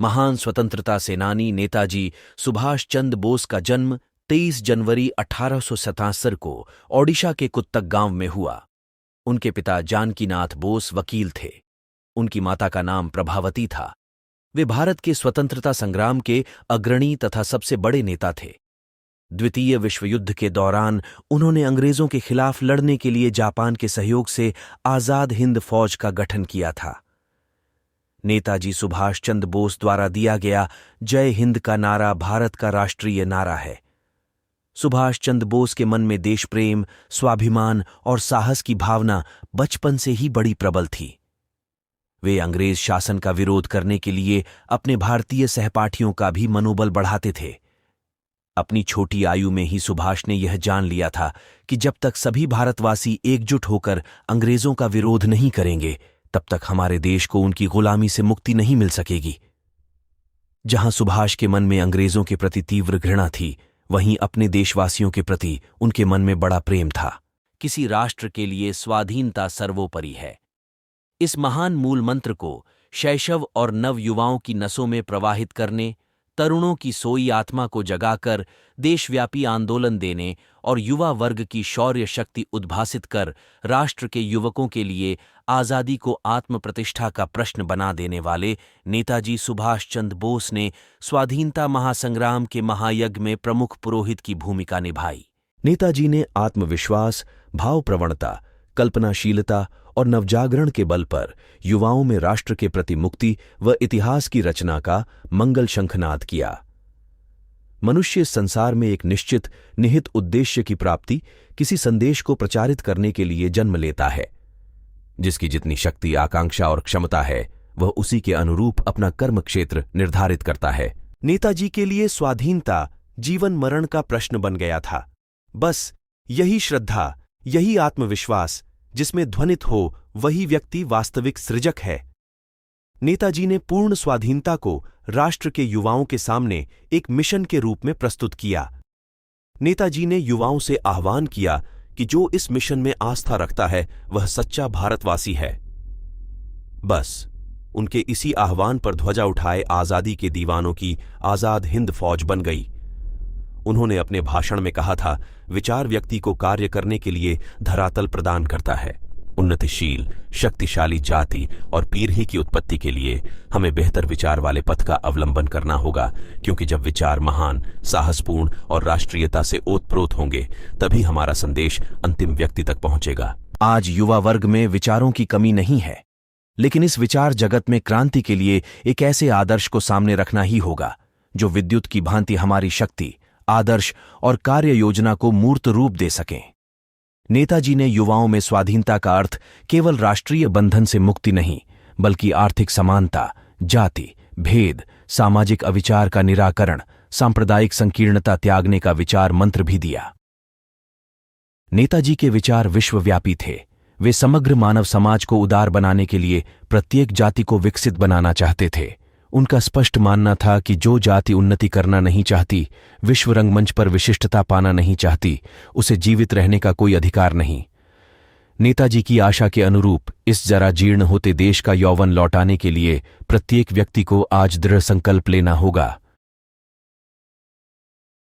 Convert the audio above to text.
महान स्वतंत्रता सेनानी नेताजी सुभाष चंद्र बोस का जन्म 23 जनवरी 1877 को ओडिशा के कुत्तक गांव में हुआ। उनके पिता जानकीनाथ बोस वकील थे। उनकी माता का नाम प्रभावती था। वे भारत के स्वतंत्रता संग्राम के अग्रणी तथा सबसे बड़े नेता थे। द्वितीय विश्व युद्ध के दौरान उन्होंने अंग्रेजों के खिलाफ लड़ने के लिए जापान के सहयोग से आजाद हिंद फौज का गठन किया था। नेताजी सुभाष चंद्र बोस द्वारा दिया गया जय हिंद का नारा भारत का राष्ट्रीय नारा है। सुभाष चंद्र बोस के मन में देश प्रेम, स्वाभिमान और साहस की भावना बचपन से ही बड़ी प्रबल थी। वे अंग्रेज शासन का विरोध करने के लिए अपने भारतीय सहपाठियों का भी मनोबल बढ़ाते थे। अपनी छोटी आयु में ही सुभाष ने यह जान लिया था कि जब तक सभी भारतवासी एकजुट होकर अंग्रेजों का विरोध नहीं करेंगे, तब तक हमारे देश को उनकी गुलामी से मुक्ति नहीं मिल सकेगी। जहां सुभाष के मन में अंग्रेजों के प्रति तीव्र घृणा थी, वहीं अपने देशवासियों के प्रति उनके मन में बड़ा प्रेम था। किसी राष्ट्र के लिए स्वाधीनता सर्वोपरि है। इस महान मूल मंत्र को शैशव और नव युवाओं की नसों में प्रवाहित करने, तरुणों की सोई आत्मा को जगाकर देशव्यापी आंदोलन देने और युवा वर्ग की शौर्य शक्ति उद्भासित कर राष्ट्र के युवकों के लिए आज़ादी को आत्म प्रतिष्ठा का प्रश्न बना देने वाले नेताजी सुभाष चंद्र बोस ने स्वाधीनता महासंग्राम के महायज्ञ में प्रमुख पुरोहित की भूमिका निभाई। नेताजी ने आत्मविश्वास, भावप्रवणता, कल्पनाशीलता और नवजागरण के बल पर युवाओं में राष्ट्र के प्रति मुक्ति व इतिहास की रचना का मंगल शंखनाद किया। मनुष्य इस संसार में एक निश्चित निहित उद्देश्य की प्राप्ति, किसी संदेश को प्रचारित करने के लिए जन्म लेता है। जिसकी जितनी शक्ति, आकांक्षा और क्षमता है, वह उसी के अनुरूप अपना कर्म क्षेत्र निर्धारित करता है। नेताजी के लिए स्वाधीनता जीवन मरण का प्रश्न बन गया था। बस यही श्रद्धा, यही आत्मविश्वास जिसमें ध्वनित हो, वही व्यक्ति वास्तविक सृजक है। नेताजी ने पूर्ण स्वाधीनता को राष्ट्र के युवाओं के सामने एक मिशन के रूप में प्रस्तुत किया। नेताजी ने युवाओं से आह्वान किया कि जो इस मिशन में आस्था रखता है, वह सच्चा भारतवासी है। बस उनके इसी आह्वान पर ध्वजा उठाए आजादी के दीवानों की आजाद हिंद फौज बन गई। उन्होंने अपने भाषण में कहा था, विचार व्यक्ति को कार्य करने के लिए धरातल प्रदान करता है। उन्नतिशील, शक्तिशाली जाति और पीढ़ी की उत्पत्ति के लिए हमें बेहतर विचार वाले पथ का अवलंबन करना होगा, क्योंकि जब विचार महान, साहसपूर्ण और राष्ट्रीयता से ओतप्रोत होंगे, तभी हमारा संदेश अंतिम व्यक्ति तक पहुंचेगा। आज युवा वर्ग में विचारों की कमी नहीं है, लेकिन इस विचार जगत में क्रांति के लिए एक ऐसे आदर्श को सामने रखना ही होगा जो विद्युत की भांति हमारी शक्ति, आदर्श और कार्य योजना को मूर्त रूप दे सकें। नेताजी ने युवाओं में स्वाधीनता का अर्थ केवल राष्ट्रीय बंधन से मुक्ति नहीं, बल्कि आर्थिक समानता, जाति भेद, सामाजिक अविचार का निराकरण, सांप्रदायिक संकीर्णता त्यागने का विचार मंत्र भी दिया। नेताजी के विचार विश्वव्यापी थे। वे समग्र मानव समाज को उदार बनाने के लिए प्रत्येक जाति को विकसित बनाना चाहते थे। उनका स्पष्ट मानना था कि जो जाति उन्नति करना नहीं चाहती, विश्व रंगमंच पर विशिष्टता पाना नहीं चाहती, उसे जीवित रहने का कोई अधिकार नहीं। नेताजी की आशा के अनुरूप इस जरा जीर्ण होते देश का यौवन लौटाने के लिए प्रत्येक व्यक्ति को आज दृढ़ संकल्प लेना होगा।